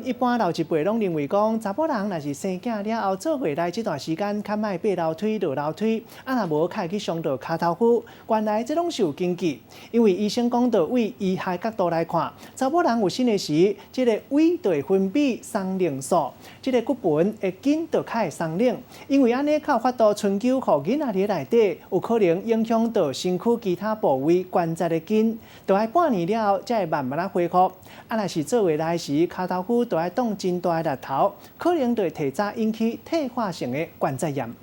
一般老一辈拢认为讲，查甫人若是生囝了后做回来这段时间，较莫爬楼梯、落楼梯，若无开去伤到骹头骨。原来这拢是有根据，因为医生讲到，为医学角度来看，查甫人有生的时，这个胃就会分泌松灵素，这个骨盆会紧就较会松冷，因为安尼较有法度春秋，互囡仔伫内底，有可能影响到身躯其他部位关节的筋，就要半年了后才会慢慢啊恢复。若是做回来时，骹头骨就要动真大的力头，可能就会提早引起退化性的关节炎。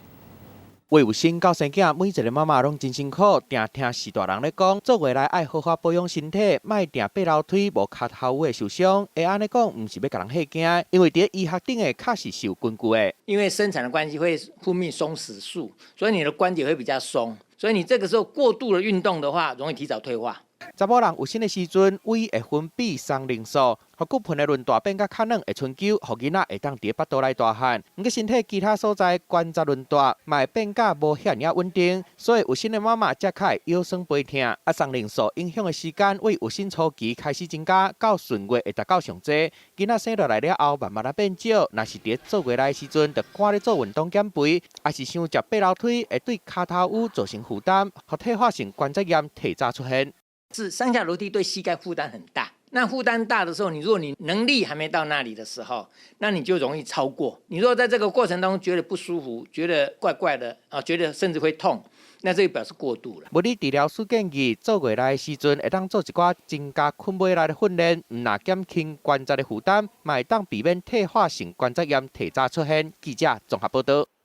为有生到生囝，每一个妈妈拢真辛苦，定听是大人咧讲，做回来爱好好保养身体，莫定爬楼梯，无骹头会受伤。会安尼讲，唔是要甲人吓惊，因为伫医学顶的确实是有根据的。因为生产的关系会分泌松弛素，所以你的关节会比较松，所以你这个时候过度的运动的话，容易提早退化。查某人有生的时阵，胃会分泌松灵素，互骨盆的韧带变甲较软，会春秋，互囡仔会当伫腹肚内大汉。毋过身体其他所在关节韧带，嘛会变甲无遐尔稳定，所以有生的妈妈才较会腰酸背痛。松灵素影响的时间，为有生初期开始增加，到顺月会达到上济。囡仔生落来了后，慢慢啊变少。若是伫做月来的时阵，就赶咧做运动减肥，还是伤食爬楼梯，会对骹头骨造成负担，互退化性关节炎提早出现。是上下楼梯对膝盖负担很大，那负担大的时候，如果你能力还没到那里的时候，那你就容易超过。你如果在这个过程当中觉得不舒服，觉得怪怪的啊，觉得甚至会痛，那这就表示过度了。物理治疗师建议，做月来的时阵会当做一寡增加困袂来的训练，唔若减轻关节的负担，嘛会当避免退化性关节炎提早出现。记者综合报道。